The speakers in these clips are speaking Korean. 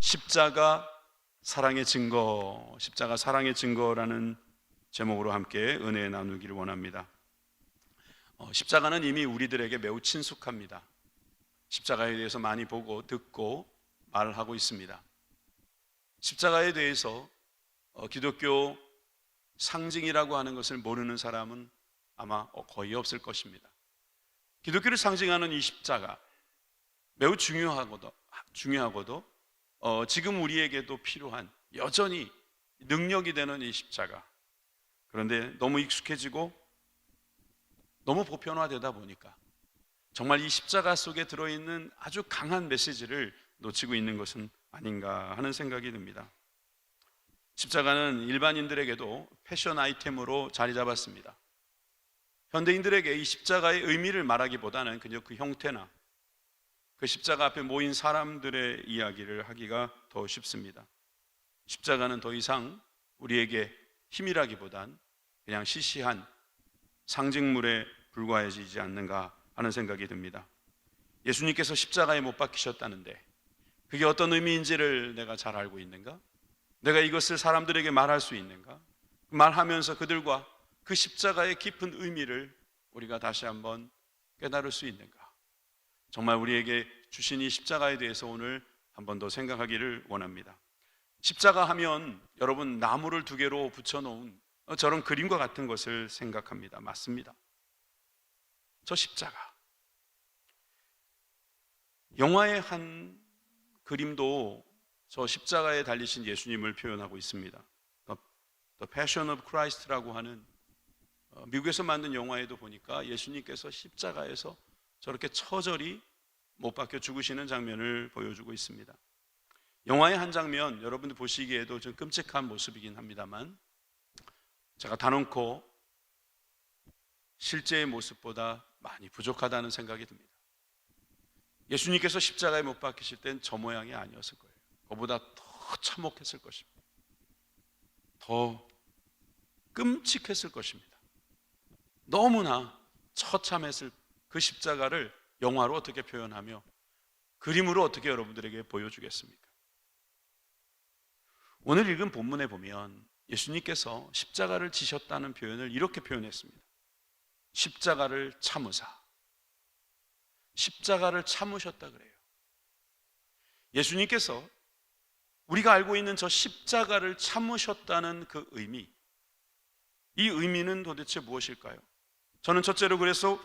십자가 사랑의 증거, 십자가 사랑의 증거라는 제목으로 함께 은혜 나누기를 원합니다. 십자가는 이미 우리들에게 매우 친숙합니다. 십자가에 대해서 많이 보고 듣고 말하고 있습니다. 십자가에 대해서 기독교 상징이라고 하는 것을 모르는 사람은 아마 거의 없을 것입니다. 기독교를 상징하는 이 십자가, 매우 중요하고도 지금 우리에게도 필요한, 여전히 능력이 되는 이 십자가. 그런데 너무 익숙해지고 너무 보편화되다 보니까 정말 이 십자가 속에 들어있는 아주 강한 메시지를 놓치고 있는 것은 아닌가 하는 생각이 듭니다. 십자가는 일반인들에게도 패션 아이템으로 자리 잡았습니다. 현대인들에게 이 십자가의 의미를 말하기보다는 그저 그 형태나 그 십자가 앞에 모인 사람들의 이야기를 하기가 더 쉽습니다. 십자가는 더 이상 우리에게 힘이라기보단 그냥 시시한 상징물에 불과해지지 않는가 하는 생각이 듭니다. 예수님께서 십자가에 못 박히셨다는데 그게 어떤 의미인지를 내가 잘 알고 있는가? 내가 이것을 사람들에게 말할 수 있는가? 말하면서 그들과 그 십자가의 깊은 의미를 우리가 다시 한번 깨달을 수 있는가? 정말 우리에게 주신 이 십자가에 대해서 오늘 한 번 더 생각하기를 원합니다. 십자가 하면 여러분 나무를 두 개로 붙여놓은 저런 그림과 같은 것을 생각합니다. 맞습니다. 저 십자가, 영화의 한 그림도 저 십자가에 달리신 예수님을 표현하고 있습니다. The Passion of Christ라고 하는 미국에서 만든 영화에도 보니까 예수님께서 십자가에서 저렇게 처절히 못 박혀 죽으시는 장면을 보여주고 있습니다. 영화의 한 장면, 여러분들 보시기에도 좀 끔찍한 모습이긴 합니다만 제가 단언코 실제의 모습보다 많이 부족하다는 생각이 듭니다. 예수님께서 십자가에 못 박히실 땐 저 모양이 아니었을 거예요. 그보다 더 참혹했을 것입니다. 더 끔찍했을 것입니다. 너무나 처참했을 그 십자가를 영화로 어떻게 표현하며 그림으로 어떻게 여러분들에게 보여주겠습니까? 오늘 읽은 본문에 보면 예수님께서 십자가를 지셨다는 표현을 이렇게 표현했습니다. 십자가를 참으사. 십자가를 참으셨다 그래요. 예수님께서 우리가 알고 있는 저 십자가를 참으셨다는 그 의미, 이 의미는 도대체 무엇일까요? 저는 첫째로 그래서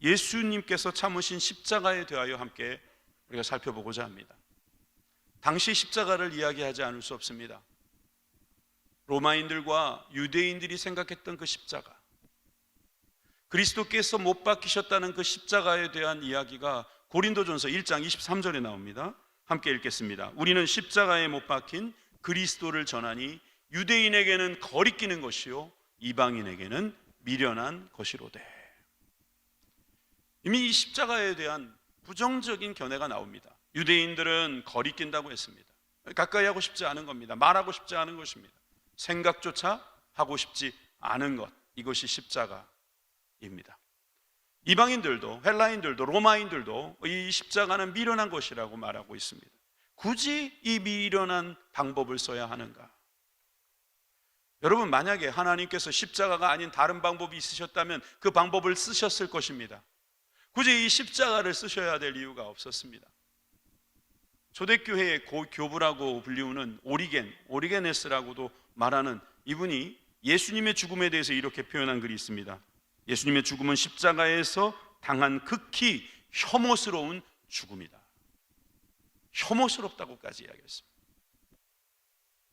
예수님께서 참으신 십자가에 대하여 함께 우리가 살펴보고자 합니다. 당시 십자가를 이야기하지 않을 수 없습니다. 로마인들과 유대인들이 생각했던 그 십자가, 그리스도께서 못 박히셨다는 그 십자가에 대한 이야기가 고린도전서 1장 23절에 나옵니다. 함께 읽겠습니다. 우리는 십자가에 못 박힌 그리스도를 전하니 유대인에게는 거리끼는 것이요 이방인에게는 미련한 것이로되. 이미 이 십자가에 대한 부정적인 견해가 나옵니다. 유대인들은 거리낀다고 했습니다. 가까이 하고 싶지 않은 겁니다. 말하고 싶지 않은 것입니다. 생각조차 하고 싶지 않은 것, 이것이 십자가입니다. 이방인들도, 헬라인들도, 로마인들도 이 십자가는 미련한 것이라고 말하고 있습니다. 굳이 이 미련한 방법을 써야 하는가? 여러분, 만약에 하나님께서 십자가가 아닌 다른 방법이 있으셨다면 그 방법을 쓰셨을 것입니다. 굳이 이 십자가를 쓰셔야 될 이유가 없었습니다. 초대교회의 교부라고 불리우는 오리게네스라고도 말하는 이분이 예수님의 죽음에 대해서 이렇게 표현한 글이 있습니다. 예수님의 죽음은 십자가에서 당한 극히 혐오스러운 죽음이다. 혐오스럽다고까지 이야기했습니다.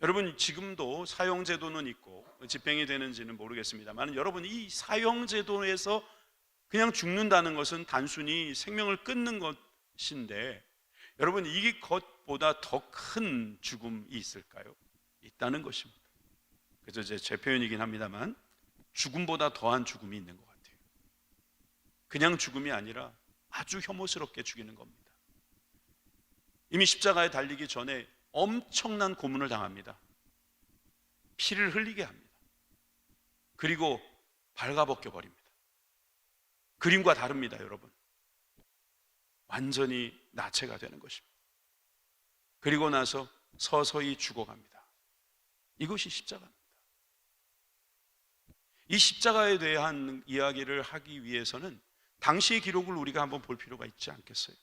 여러분, 지금도 사형제도는 있고 집행이 되는지는 모르겠습니다만 여러분, 이 사형제도에서 그냥 죽는다는 것은 단순히 생명을 끊는 것인데 여러분, 이 것보다 더 큰 죽음이 있을까요? 있다는 것입니다. 그래서 제 표현이긴 합니다만 죽음보다 더한 죽음이 있는 것 같아요. 그냥 죽음이 아니라 아주 혐오스럽게 죽이는 겁니다. 이미 십자가에 달리기 전에 엄청난 고문을 당합니다. 피를 흘리게 합니다. 그리고 발가벗겨 버립니다. 그림과 다릅니다, 여러분. 완전히 나체가 되는 것입니다. 그리고 나서 서서히 죽어갑니다. 이것이 십자가입니다. 이 십자가에 대한 이야기를 하기 위해서는 당시의 기록을 우리가 한번 볼 필요가 있지 않겠어요?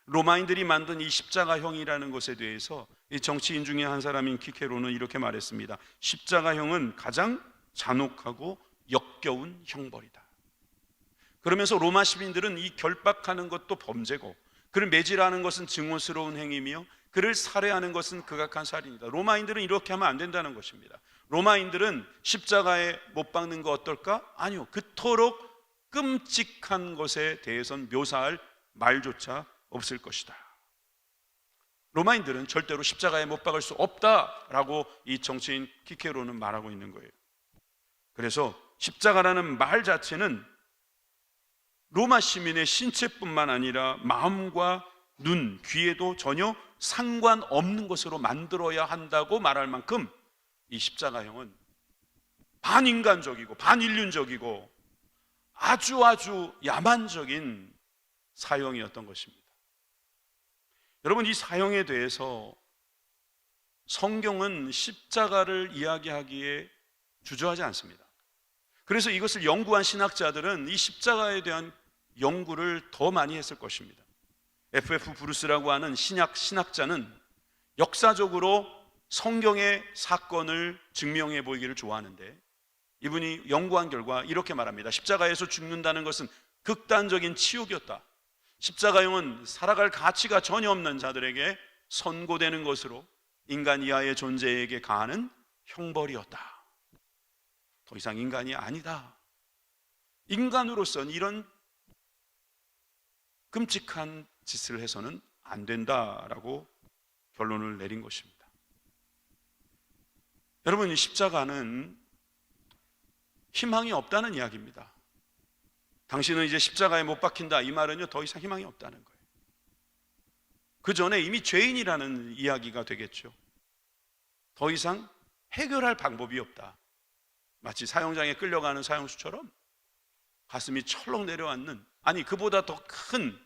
로마인들이 만든 이 십자가형이라는 것에 대해서 이 정치인 중에 한 사람인 키케로는 이렇게 말했습니다. 십자가형은 가장 잔혹하고 역겨운 형벌이다. 그러면서 로마 시민들은 이 결박하는 것도 범죄고, 그를 매질하는 것은 증오스러운 행위며, 그를 살해하는 것은 극악한 살인이다. 로마인들은 이렇게 하면 안 된다는 것입니다. 로마인들은 십자가에 못 박는 거 어떨까? 아니요, 그토록 끔찍한 것에 대해서는 묘사할 말조차 없을 것이다. 로마인들은 절대로 십자가에 못 박을 수 없다라고 이 정치인 키케로는 말하고 있는 거예요. 그래서 십자가라는 말 자체는 로마 시민의 신체뿐만 아니라 마음과 눈, 귀에도 전혀 상관없는 것으로 만들어야 한다고 말할 만큼 이 십자가형은 반인간적이고 반인륜적이고 아주 야만적인 사형이었던 것입니다. 여러분, 이 사형에 대해서 성경은 십자가를 이야기하기에 주저하지 않습니다. 그래서 이것을 연구한 신학자들은 이 십자가에 대한 연구를 더 많이 했을 것입니다. F.F. 브루스라고 하는 신학자는 역사적으로 성경의 사건을 증명해 보이기를 좋아하는데, 이분이 연구한 결과 이렇게 말합니다. 십자가에서 죽는다는 것은 극단적인 치욕이었다. 십자가형은 살아갈 가치가 전혀 없는 자들에게 선고되는 것으로 인간 이하의 존재에게 가하는 형벌이었다. 더 이상 인간이 아니다. 인간으로서는 이런 끔찍한 짓을 해서는 안 된다라고 결론을 내린 것입니다. 여러분, 이 십자가는 희망이 없다는 이야기입니다. 당신은 이제 십자가에 못 박힌다, 이 말은요, 더 이상 희망이 없다는 거예요. 그 전에 이미 죄인이라는 이야기가 되겠죠. 더 이상 해결할 방법이 없다. 마치 사형장에 끌려가는 사형수처럼 가슴이 철렁 내려앉는, 아니 그보다 더 큰,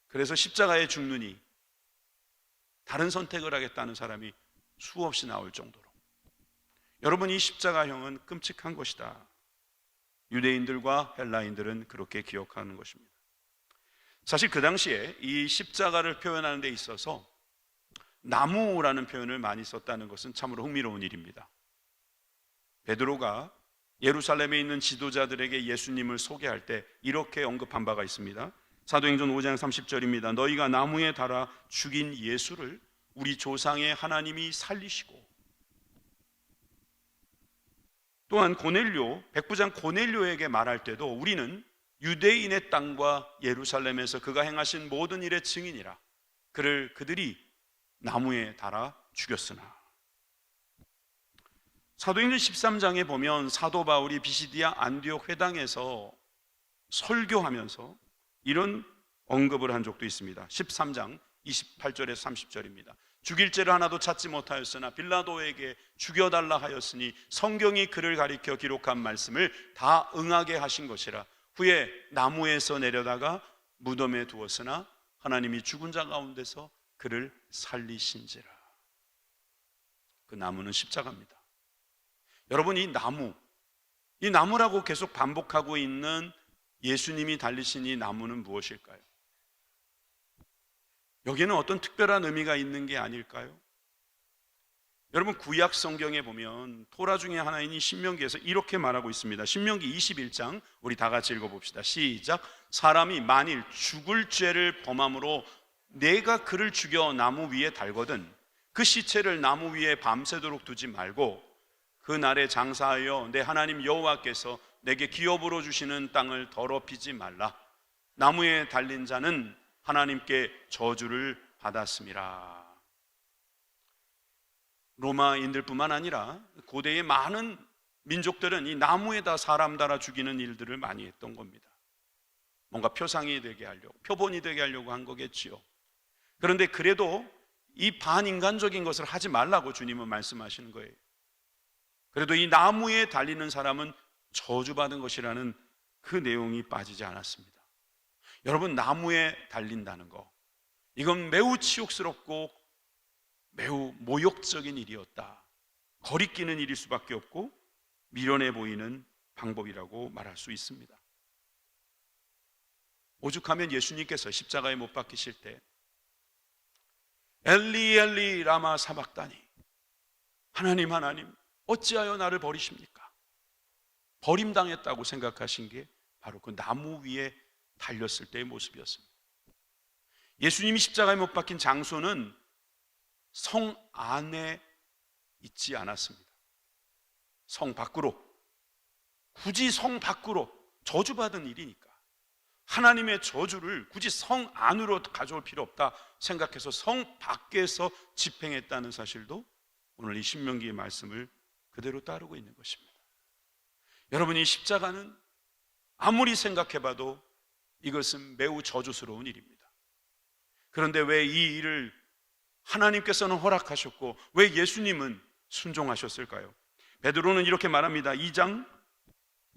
그래서 십자가에 죽느니 다른 선택을 하겠다는 사람이 수없이 나올 정도로, 여러분, 이 십자가형은 끔찍한 것이다. 유대인들과 헬라인들은 그렇게 기억하는 것입니다. 사실 그 당시에 이 십자가를 표현하는 데 있어서 나무라는 표현을 많이 썼다는 것은 참으로 흥미로운 일입니다. 베드로가 예루살렘에 있는 지도자들에게 예수님을 소개할 때 이렇게 언급한 바가 있습니다. 사도행전 5장 30절입니다. 너희가 나무에 달아 죽인 예수를 우리 조상의 하나님이 살리시고, 또한 고넬료, 백부장 고넬료에게 말할 때도 우리는 유대인의 땅과 예루살렘에서 그가 행하신 모든 일의 증인이라. 그들이 나무에 달아 죽였으나. 사도행전 13장에 보면 사도 바울이 비시디아 안디옥 회당에서 설교하면서 이런 언급을 한 적도 있습니다. 13장 28절에서 30절입니다. 죽일 죄를 하나도 찾지 못하였으나 빌라도에게 죽여달라 하였으니 성경이 그를 가리켜 기록한 말씀을 다 응하게 하신 것이라. 후에 나무에서 내려다가 무덤에 두었으나 하나님이 죽은 자 가운데서 그를 살리신지라. 그 나무는 십자가입니다. 여러분, 이 나무라고 계속 반복하고 있는 예수님이 달리신 이 나무는 무엇일까요? 여기는 어떤 특별한 의미가 있는 게 아닐까요? 여러분, 구약 성경에 보면 토라 중에 하나인 이 신명기에서 이렇게 말하고 있습니다. 신명기 21장 우리 다 같이 읽어봅시다. 시작. 사람이 만일 죽을 죄를 범함으로 내가 그를 죽여 나무 위에 달거든 그 시체를 나무 위에 밤새도록 두지 말고 그 날에 장사하여 내 하나님 여호와께서 내게 기업으로 주시는 땅을 더럽히지 말라. 나무에 달린 자는 하나님께 저주를 받았음이라. 로마인들뿐만 아니라 고대의 많은 민족들은 이 나무에다 사람 달아 죽이는 일들을 많이 했던 겁니다. 뭔가 표상이 되게 하려고, 표본이 되게 하려고 한 거겠지요. 그런데 그래도 이 반인간적인 것을 하지 말라고 주님은 말씀하시는 거예요. 그래도 이 나무에 달리는 사람은 저주받은 것이라는 그 내용이 빠지지 않았습니다. 여러분, 나무에 달린다는 거, 이건 매우 치욕스럽고 매우 모욕적인 일이었다. 거리끼는 일일 수밖에 없고 미련해 보이는 방법이라고 말할 수 있습니다. 오죽하면 예수님께서 십자가에 못 박히실 때 엘리 엘리 라마 사박다니, 하나님 하나님 어찌하여 나를 버리십니까? 버림당했다고 생각하신 게 바로 그 나무 위에 달렸을 때의 모습이었습니다. 예수님이 십자가에 못 박힌 장소는 성 안에 있지 않았습니다. 성 밖으로, 굳이 성 밖으로, 저주받은 일이니까 하나님의 저주를 굳이 성 안으로 가져올 필요 없다 생각해서 성 밖에서 집행했다는 사실도 오늘 이 신명기의 말씀을 그대로 따르고 있는 것입니다. 여러분, 이 십자가는 아무리 생각해봐도 이것은 매우 저주스러운 일입니다. 그런데 왜 이 일을 하나님께서는 허락하셨고 왜 예수님은 순종하셨을까요? 베드로는 이렇게 말합니다. 2장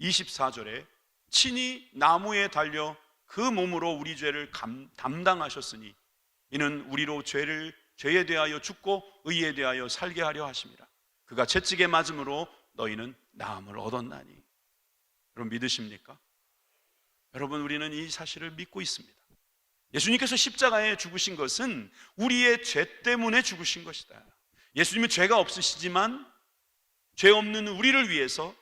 24절에 친히 나무에 달려 그 몸으로 우리 죄를 담당하셨으니 이는 우리로 죄에 대하여 죽고 의에 대하여 살게 하려 하심이라. 그가 채찍에 맞음으로 너희는 나음을 얻었나니. 여러분, 믿으십니까? 여러분, 우리는 이 사실을 믿고 있습니다. 예수님께서 십자가에 죽으신 것은 우리의 죄 때문에 죽으신 것이다. 예수님은 죄가 없으시지만 죄 없는 우리를 위해서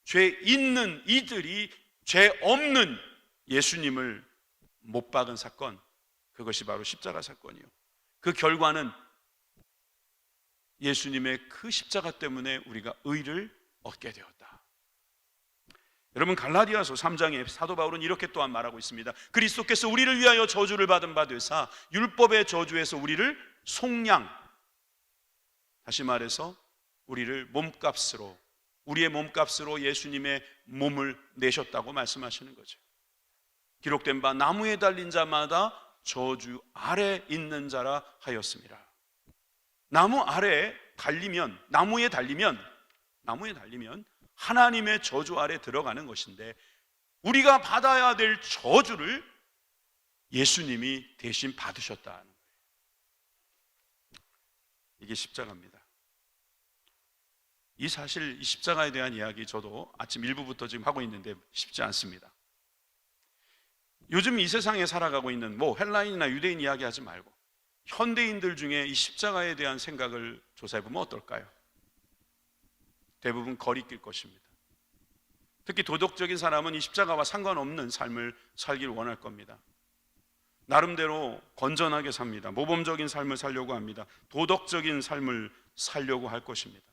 죄 있는 이들이 죄 없는 예수님을 못 박은 사건, 그것이 바로 십자가 사건이요. 그 결과는 예수님의 그 십자가 때문에 우리가 의를 얻게 되었다. 여러분, 갈라디아서 3장에 사도 바울은 이렇게 또한 말하고 있습니다. 그리스도께서 우리를 위하여 저주를 받은 바 되사 율법의 저주에서 우리를 속량, 다시 말해서 우리를 몸값으로, 우리의 몸값으로 예수님의 몸을 내셨다고 말씀하시는 거죠. 기록된 바 나무에 달린 자마다 저주 아래 있는 자라 하였습니다. 나무 아래에 달리면, 나무에 달리면 하나님의 저주 아래 들어가는 것인데 우리가 받아야 될 저주를 예수님이 대신 받으셨다는 거예요. 이게 십자가입니다. 이 사실, 이 십자가에 대한 이야기 저도 아침 1부부터 지금 하고 있는데 쉽지 않습니다. 요즘 이 세상에 살아가고 있는 헬라인이나 유대인 이야기하지 말고 현대인들 중에 이 십자가에 대한 생각을 조사해보면 어떨까요? 대부분 거리낄 것입니다. 특히 도덕적인 사람은 이 십자가와 상관없는 삶을 살길 원할 겁니다. 나름대로 건전하게 삽니다. 모범적인 삶을 살려고 합니다. 도덕적인 삶을 살려고 할 것입니다.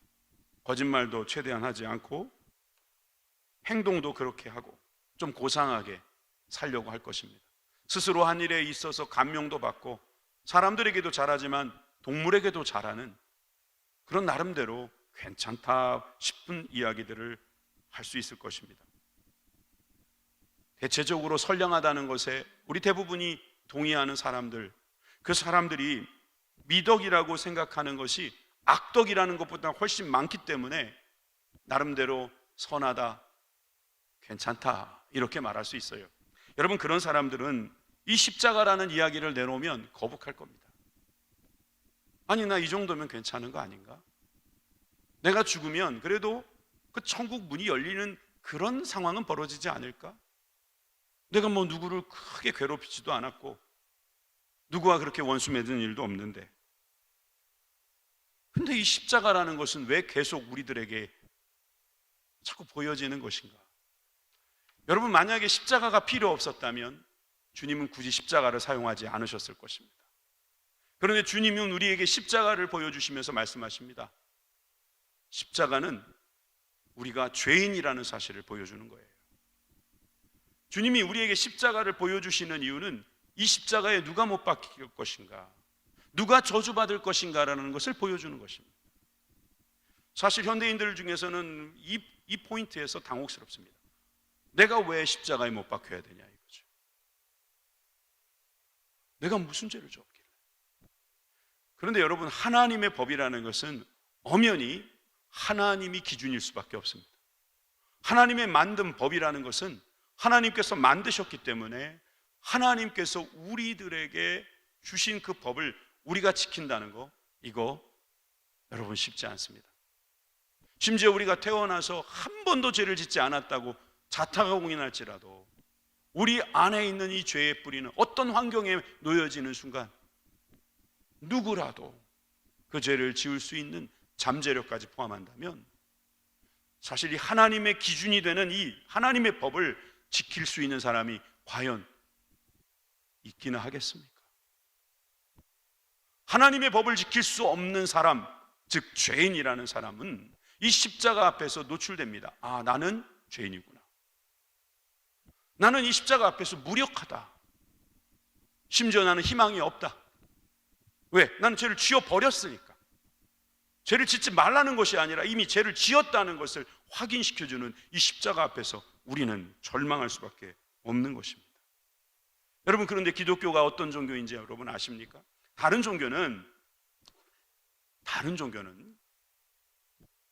거짓말도 최대한 하지 않고 행동도 그렇게 하고 좀 고상하게 살려고 할 것입니다. 스스로 한 일에 있어서 감명도 받고 사람들에게도 잘하지만 동물에게도 잘하는 그런 나름대로 괜찮다 싶은 이야기들을 할 수 있을 것입니다. 대체적으로 선량하다는 것에 우리 대부분이 동의하는 사람들, 그 사람들이 미덕이라고 생각하는 것이 악덕이라는 것보다 훨씬 많기 때문에 나름대로 선하다, 괜찮다 이렇게 말할 수 있어요. 여러분, 그런 사람들은 이 십자가라는 이야기를 내놓으면 거북할 겁니다. 아니, 나 이 정도면 괜찮은 거 아닌가? 내가 죽으면 그래도 그 천국 문이 열리는 그런 상황은 벌어지지 않을까? 내가 누구를 크게 괴롭히지도 않았고 누구와 그렇게 원수 맺은 일도 없는데, 근데 이 십자가라는 것은 왜 계속 우리들에게 자꾸 보여지는 것인가? 여러분, 만약에 십자가가 필요 없었다면 주님은 굳이 십자가를 사용하지 않으셨을 것입니다. 그런데 주님은 우리에게 십자가를 보여주시면서 말씀하십니다. 십자가는 우리가 죄인이라는 사실을 보여주는 거예요. 주님이 우리에게 십자가를 보여주시는 이유는 이 십자가에 누가 못 박힐 것인가, 누가 저주받을 것인가라는 것을 보여주는 것입니다. 사실 현대인들 중에서는 이 포인트에서 당혹스럽습니다. 내가 왜 십자가에 못 박혀야 되냐 이거죠. 내가 무슨 죄를 졌길래. 그런데 여러분, 하나님의 법이라는 것은 엄연히 하나님이 기준일 수밖에 없습니다. 하나님의 만든 법이라는 것은 하나님께서 만드셨기 때문에 하나님께서 우리들에게 주신 그 법을 우리가 지킨다는 거, 이거 여러분 쉽지 않습니다. 심지어 우리가 태어나서 한 번도 죄를 짓지 않았다고 자타가 공인할지라도 우리 안에 있는 이 죄의 뿌리는 어떤 환경에 놓여지는 순간 누구라도 그 죄를 지을 수 있는 잠재력까지 포함한다면 사실 이 하나님의 기준이 되는 이 하나님의 법을 지킬 수 있는 사람이 과연 있기는 하겠습니까? 하나님의 법을 지킬 수 없는 사람, 즉 죄인이라는 사람은 이 십자가 앞에서 노출됩니다. 아, 나는 죄인이구나. 나는 이 십자가 앞에서 무력하다. 심지어 나는 희망이 없다. 왜? 나는 죄를 지어버렸으니까. 죄를 짓지 말라는 것이 아니라 이미 죄를 지었다는 것을 확인시켜주는 이 십자가 앞에서 우리는 절망할 수밖에 없는 것입니다. 여러분, 그런데 기독교가 어떤 종교인지 여러분 아십니까? 다른 종교는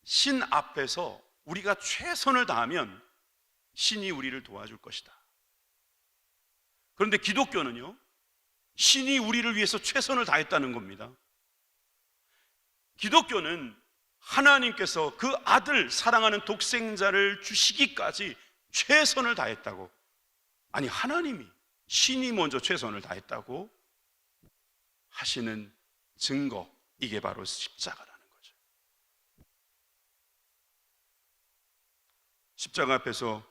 신 앞에서 우리가 최선을 다하면 신이 우리를 도와줄 것이다. 그런데 기독교는요, 신이 우리를 위해서 최선을 다했다는 겁니다. 기독교는 하나님께서 그 아들, 사랑하는 독생자를 주시기까지 최선을 다했다고, 아니 하나님이, 신이 먼저 최선을 다했다고 하시는 증거, 이게 바로 십자가라는 거죠. 십자가 앞에서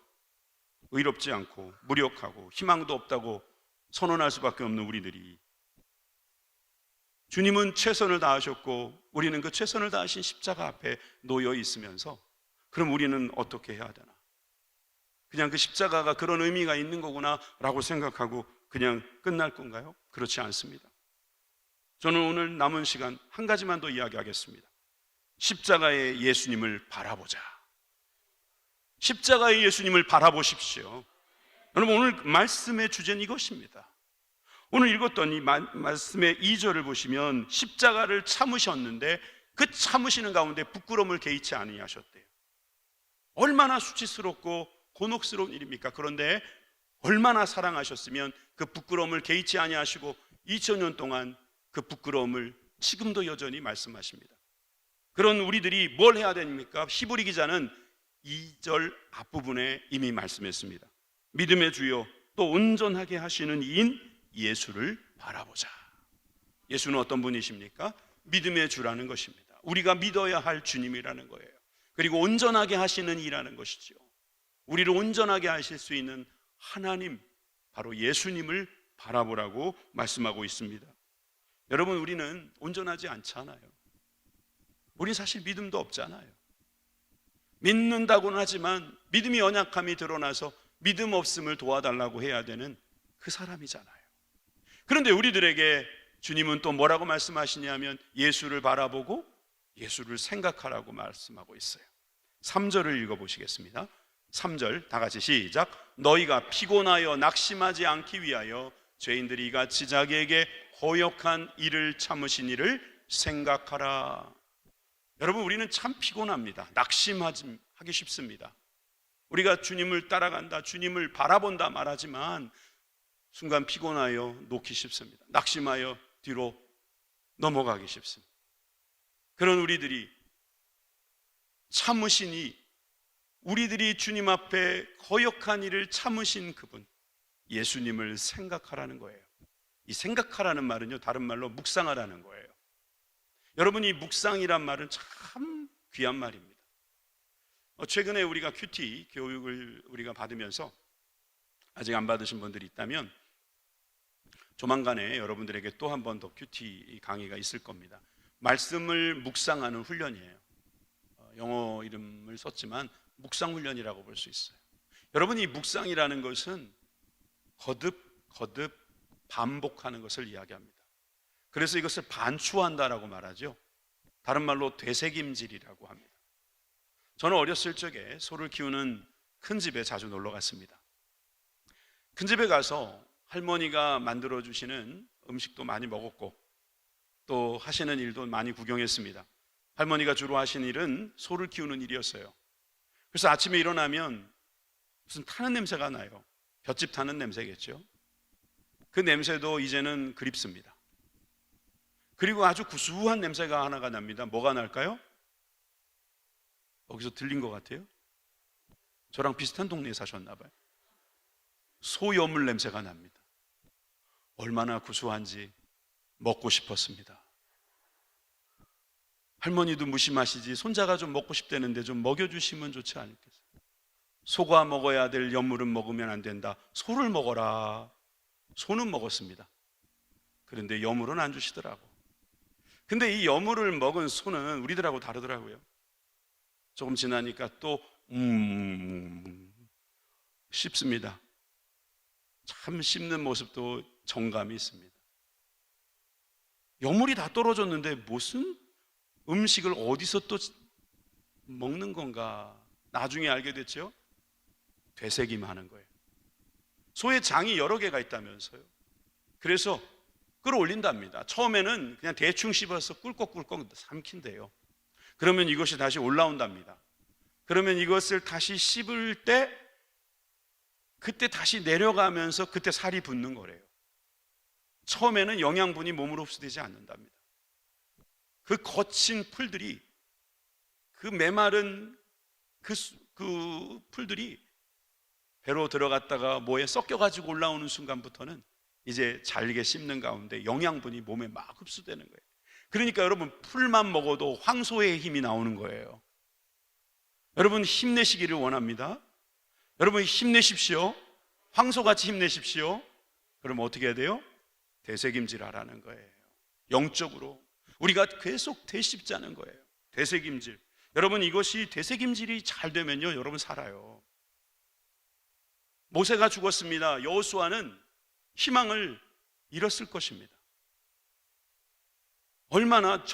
의롭지 않고 무력하고 희망도 없다고 선언할 수밖에 없는 우리들이, 주님은 최선을 다하셨고 우리는 그 최선을 다하신 십자가 앞에 놓여 있으면서, 그럼 우리는 어떻게 해야 되나? 그냥 그 십자가가 그런 의미가 있는 거구나 라고 생각하고 그냥 끝날 건가요? 그렇지 않습니다. 저는 오늘 남은 시간 한 가지만 더 이야기하겠습니다. 십자가의 예수님을 바라보자. 십자가의 예수님을 바라보십시오. 여러분, 오늘 말씀의 주제는 이것입니다. 오늘 읽었던 이 말씀의 2절을 보시면 십자가를 참으셨는데 그 참으시는 가운데 부끄러움을 개의치 아니하셨대요. 얼마나 수치스럽고 곤혹스러운 일입니까? 그런데 얼마나 사랑하셨으면 그 부끄러움을 개의치 아니하시고 2000년 동안 그 부끄러움을 지금도 여전히 말씀하십니다. 그런 우리들이 뭘 해야 됩니까? 히브리 기자는 2절 앞부분에 이미 말씀했습니다. 믿음의 주요 또 온전하게 하시는 이인 예수를 바라보자. 예수는 어떤 분이십니까? 믿음의 주라는 것입니다. 우리가 믿어야 할 주님이라는 거예요. 그리고 온전하게 하시는 이라는 것이죠. 우리를 온전하게 하실 수 있는 하나님, 바로 예수님을 바라보라고 말씀하고 있습니다. 여러분, 우리는 온전하지 않잖아요. 우리 사실 믿음도 없잖아요. 믿는다고는 하지만 믿음이 연약함이 드러나서 믿음 없음을 도와달라고 해야 되는 그 사람이잖아요. 그런데 우리들에게 주님은 또 뭐라고 말씀하시냐면 예수를 바라보고 예수를 생각하라고 말씀하고 있어요. 3절을 읽어보시겠습니다. 3절 다 같이 시작. 너희가 피곤하여 낙심하지 않기 위하여 죄인들이 이같이 자기에게 허역한 일을 참으신 이를 생각하라. 여러분, 우리는 참 피곤합니다. 낙심하기 쉽습니다. 우리가 주님을 따라간다, 주님을 바라본다 말하지만 순간 피곤하여 놓기 쉽습니다. 낙심하여 뒤로 넘어가기 쉽습니다. 그런 우리들이 참으시니, 우리들이 주님 앞에 거역한 일을 참으신 그분 예수님을 생각하라는 거예요. 이 생각하라는 말은요, 다른 말로 묵상하라는 거예요. 여러분, 이 묵상이란 말은 참 귀한 말입니다. 최근에 우리가 큐티 교육을 우리가 받으면서 아직 안 받으신 분들이 있다면 조만간에 여러분들에게 또 한 번 더 큐티 강의가 있을 겁니다. 말씀을 묵상하는 훈련이에요. 영어 이름을 썼지만 묵상훈련이라고 볼 수 있어요. 여러분, 이 묵상이라는 것은 거듭 반복하는 것을 이야기합니다. 그래서 이것을 반추한다라고 말하죠. 다른 말로 되새김질이라고 합니다. 저는 어렸을 적에 소를 키우는 큰 집에 자주 놀러 갔습니다. 큰 집에 가서 할머니가 만들어 주시는 음식도 많이 먹었고 또 하시는 일도 많이 구경했습니다. 할머니가 주로 하신 일은 소를 키우는 일이었어요. 그래서 아침에 일어나면 무슨 타는 냄새가 나요. 볏짚 타는 냄새겠죠. 그 냄새도 이제는 그립습니다. 그리고 아주 구수한 냄새가 하나가 납니다. 뭐가 날까요? 여기서 들린 것 같아요. 저랑 비슷한 동네에 사셨나 봐요. 소여물 냄새가 납니다. 얼마나 구수한지 먹고 싶었습니다. 할머니도 무심하시지 손자가 좀 먹고 싶다는데 좀 먹여주시면 좋지 않겠어요? 소가 먹어야 될 여물은 먹으면 안 된다. 소를 먹어라. 소는 먹었습니다. 그런데 여물은 안 주시더라고. 근데 이 여물을 먹은 소는 우리들하고 다르더라고요. 조금 지나니까 또 씹습니다. 참 씹는 모습도 정감이 있습니다. 여물이 다 떨어졌는데 무슨 음식을 어디서 또 먹는 건가? 나중에 알게 됐죠. 되새김하는 거예요. 소의 장이 여러 개가 있다면서요. 그래서 끌어올린답니다. 처음에는 그냥 대충 씹어서 꿀꺽꿀꺽 삼킨대요. 그러면 이것이 다시 올라온답니다. 그러면 이것을 다시 씹을 때 그때 다시 내려가면서 그때 살이 붙는 거래요. 처음에는 영양분이 몸으로 흡수되지 않는답니다. 그 거친 풀들이, 그 메마른 그 풀들이 배로 들어갔다가 뭐에 섞여가지고 올라오는 순간부터는 이제 잘게 씹는 가운데 영양분이 몸에 막 흡수되는 거예요. 그러니까 여러분, 풀만 먹어도 황소의 힘이 나오는 거예요. 여러분, 힘내시기를 원합니다. 여러분, 힘내십시오. 황소같이 힘내십시오. 그럼 어떻게 해야 돼요? 되새김질하라는 거예요. 영적으로 우리가 계속 되씹자는 거예요. 되새김질. 여러분, 이것이 되새김질이 잘 되면요, 여러분 살아요. 모세가 죽었습니다. 여호수아는 희망을 잃었을 것입니다. 얼마나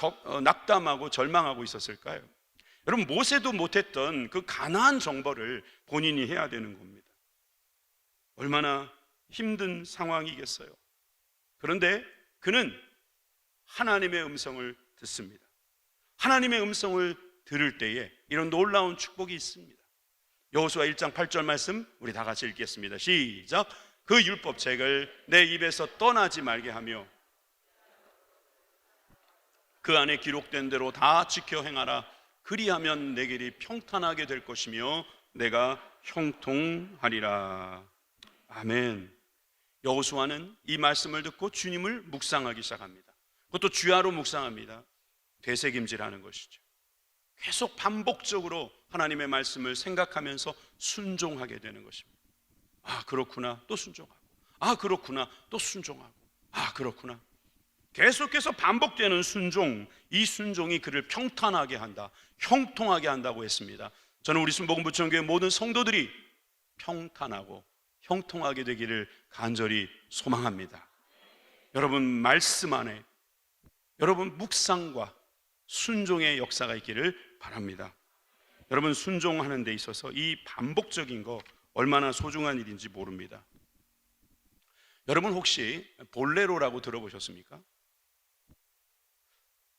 낙담하고 절망하고 있었을까요? 여러분, 모세도 못했던 그 가나안 정벌을 본인이 해야 되는 겁니다. 얼마나 힘든 상황이겠어요. 그런데 그는 하나님의 음성을 듣습니다. 하나님의 음성을 들을 때에 이런 놀라운 축복이 있습니다. 여호수아 1장 8절 말씀 우리 다 같이 읽겠습니다. 시작. 그 율법책을 내 입에서 떠나지 말게 하며 그 안에 기록된 대로 다 지켜 행하라. 그리하면 내 길이 평탄하게 될 것이며 내가 형통하리라. 아멘. 여호수아는 이 말씀을 듣고 주님을 묵상하기 시작합니다. 그것도 주야로 묵상합니다. 되새김질하는 것이죠. 계속 반복적으로 하나님의 말씀을 생각하면서 순종하게 되는 것입니다. 아, 그렇구나. 또 순종하고. 아, 그렇구나. 또 순종하고. 아, 그렇구나. 계속해서 반복되는 순종, 이 순종이 그를 평탄하게 한다, 형통하게 한다고 했습니다. 저는 우리 순복음부천교회 모든 성도들이 평탄하고 형통하게 되기를 간절히 소망합니다. 여러분, 말씀 안에 여러분 묵상과 순종의 역사가 있기를 바랍니다. 여러분, 순종하는 데 있어서 이 반복적인 거 얼마나 소중한 일인지 모릅니다. 여러분, 혹시 볼레로라고 들어보셨습니까?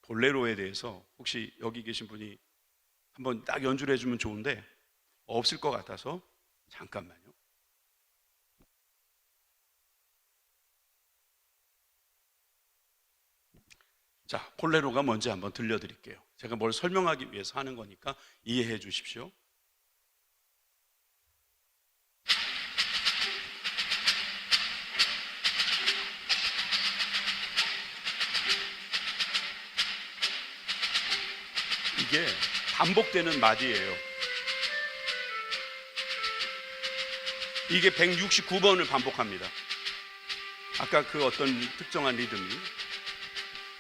볼레로에 대해서 혹시 여기 계신 분이 한번 딱 연주를 해주면 좋은데 없을 것 같아서 잠깐만요. 자, 볼레로가 뭔지 한번 들려드릴게요. 제가 뭘 설명하기 위해서 하는 거니까 이해해 주십시오. 이게 반복되는 마디예요. 이게 169번을 반복합니다. 아까 그 어떤 특정한 리듬이.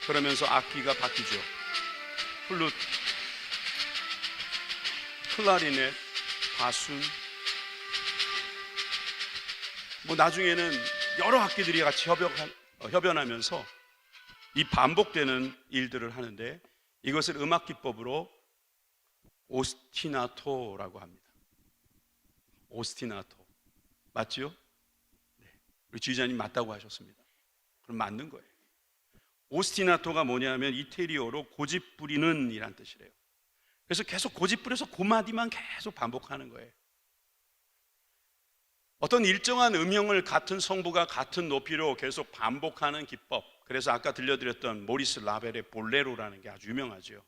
그러면서 악기가 바뀌죠. 플루트, 클라리넷, 바순, 뭐 나중에는 여러 악기들이 같이 협연하면서 이 반복되는 일들을 하는데 이것을 음악 기법으로 오스티나토라고 합니다. 오스티나토 맞죠? 네. 우리 지휘자님 맞다고 하셨습니다. 그럼 맞는 거예요. 오스티나토가 뭐냐면 이태리어로 고집 부리는 이란 뜻이래요. 그래서 계속 고집 부려서 그 마디만 계속 반복하는 거예요. 어떤 일정한 음형을 같은 성부가 같은 높이로 계속 반복하는 기법, 그래서 아까 들려드렸던 모리스 라벨의 볼레로라는 게 아주 유명하죠.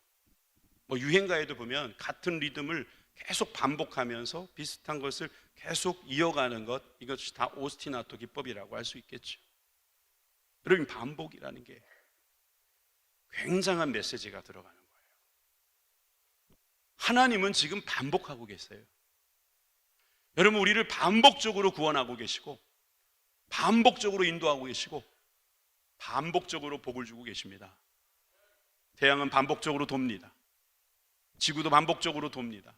유행가에도 보면 같은 리듬을 계속 반복하면서 비슷한 것을 계속 이어가는 것, 이것이 다 오스티나토 기법이라고 할 수 있겠죠. 여러분, 반복이라는 게 굉장한 메시지가 들어가는 거예요. 하나님은 지금 반복하고 계세요. 여러분, 우리를 반복적으로 구원하고 계시고, 반복적으로 인도하고 계시고, 반복적으로 복을 주고 계십니다. 태양은 반복적으로 돕니다. 지구도 반복적으로 돕니다.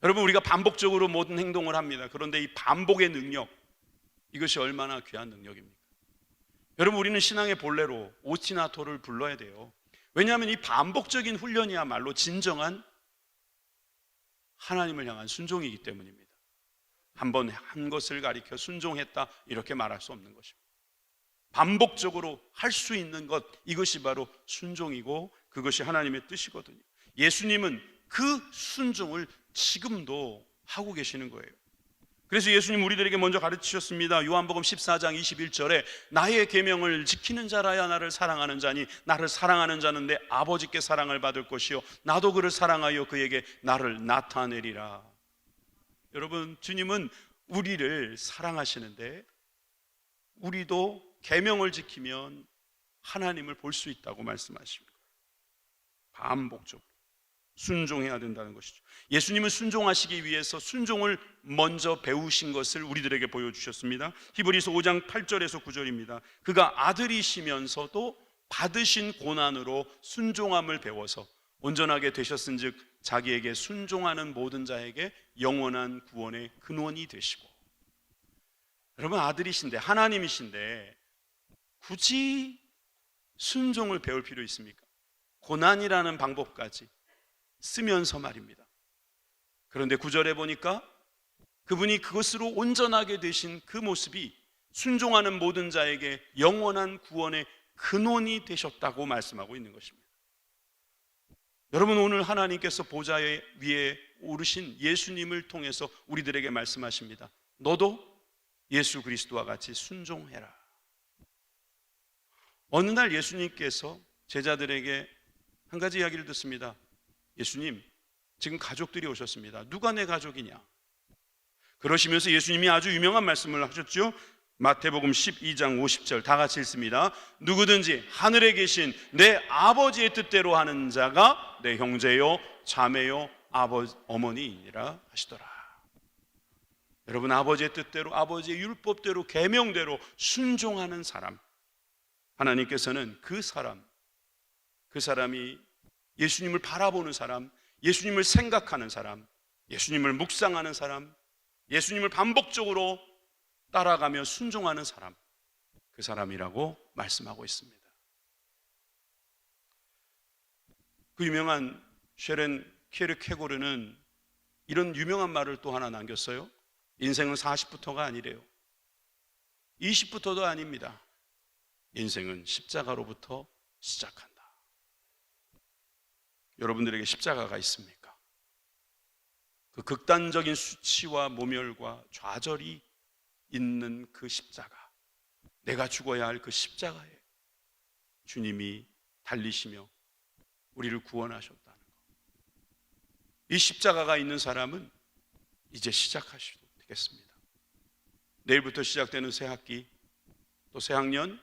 여러분, 우리가 반복적으로 모든 행동을 합니다. 그런데 이 반복의 능력, 이것이 얼마나 귀한 능력입니까? 여러분, 우리는 신앙의 본래로 오스티나토를 불러야 돼요. 왜냐하면 이 반복적인 훈련이야말로 진정한 하나님을 향한 순종이기 때문입니다. 한 번 한 것을 가리켜 순종했다, 이렇게 말할 수 없는 것입니다. 반복적으로 할 수 있는 것, 이것이 바로 순종이고 그것이 하나님의 뜻이거든요. 예수님은 그 순종을 지금도 하고 계시는 거예요. 그래서 예수님 우리들에게 먼저 가르치셨습니다. 요한복음 14장 21절에 나의 계명을 지키는 자라야 나를 사랑하는 자니 나를 사랑하는 자는 내 아버지께 사랑을 받을 것이요 나도 그를 사랑하여 그에게 나를 나타내리라. 여러분, 주님은 우리를 사랑하시는데 우리도 계명을 지키면 하나님을 볼 수 있다고 말씀하십니다. 반복적으로 순종해야 된다는 것이죠. 예수님은 순종하시기 위해서 순종을 먼저 배우신 것을 우리들에게 보여주셨습니다. 히브리서 5장 8절에서 9절입니다. 그가 아들이시면서도 받으신 고난으로 순종함을 배워서 온전하게 되셨은즉 자기에게 순종하는 모든 자에게 영원한 구원의 근원이 되시고. 여러분, 아들이신데 하나님이신데 굳이 순종을 배울 필요 있습니까? 고난이라는 방법까지 쓰면서 말입니다. 그런데 9절에 보니까 그분이 그것으로 온전하게 되신 그 모습이 순종하는 모든 자에게 영원한 구원의 근원이 되셨다고 말씀하고 있는 것입니다. 여러분, 오늘 하나님께서 보좌 위에 오르신 예수님을 통해서 우리들에게 말씀하십니다. 너도 예수 그리스도와 같이 순종해라. 어느 날 예수님께서 제자들에게 한 가지 이야기를 듣습니다. 예수님, 지금 가족들이 오셨습니다. 누가 내 가족이냐? 그러시면서 예수님이 아주 유명한 말씀을 하셨죠. 마태복음 12장 50절 다 같이 읽습니다. 누구든지 하늘에 계신 내 아버지의 뜻대로 하는 자가 내 형제요 자매요 어머니이니라 하시더라. 여러분, 아버지의 뜻대로, 아버지의 율법대로, 계명대로 순종하는 사람, 하나님께서는 그 사람이 예수님을 바라보는 사람, 예수님을 생각하는 사람, 예수님을 묵상하는 사람, 예수님을 반복적으로 따라가며 순종하는 사람, 그 사람이라고 말씀하고 있습니다. 그 유명한 쉐렌 키에르케고르는 이런 유명한 말을 또 하나 남겼어요. 인생은 40부터가 아니래요. 20부터도 아닙니다. 인생은 십자가로부터 시작한다. 여러분들에게 십자가가 있습니까? 그 극단적인 수치와 모멸과 좌절이 있는 그 십자가, 내가 죽어야 할 그 십자가에 주님이 달리시며 우리를 구원하셨다는 것. 이 십자가가 있는 사람은 이제 시작하셔도 되겠습니다. 내일부터 시작되는 새 학기, 또 새 학년,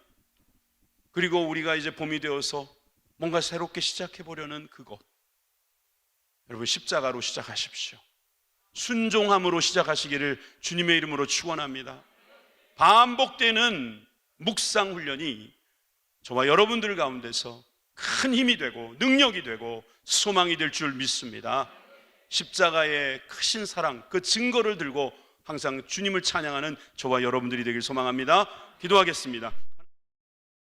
그리고 우리가 이제 봄이 되어서 뭔가 새롭게 시작해 보려는 그것, 여러분, 십자가로 시작하십시오. 순종함으로 시작하시기를 주님의 이름으로 축원합니다. 반복되는 묵상 훈련이 저와 여러분들 가운데서 큰 힘이 되고 능력이 되고 소망이 될 줄 믿습니다. 십자가의 크신 사랑, 그 증거를 들고 항상 주님을 찬양하는 저와 여러분들이 되길 소망합니다. 기도하겠습니다.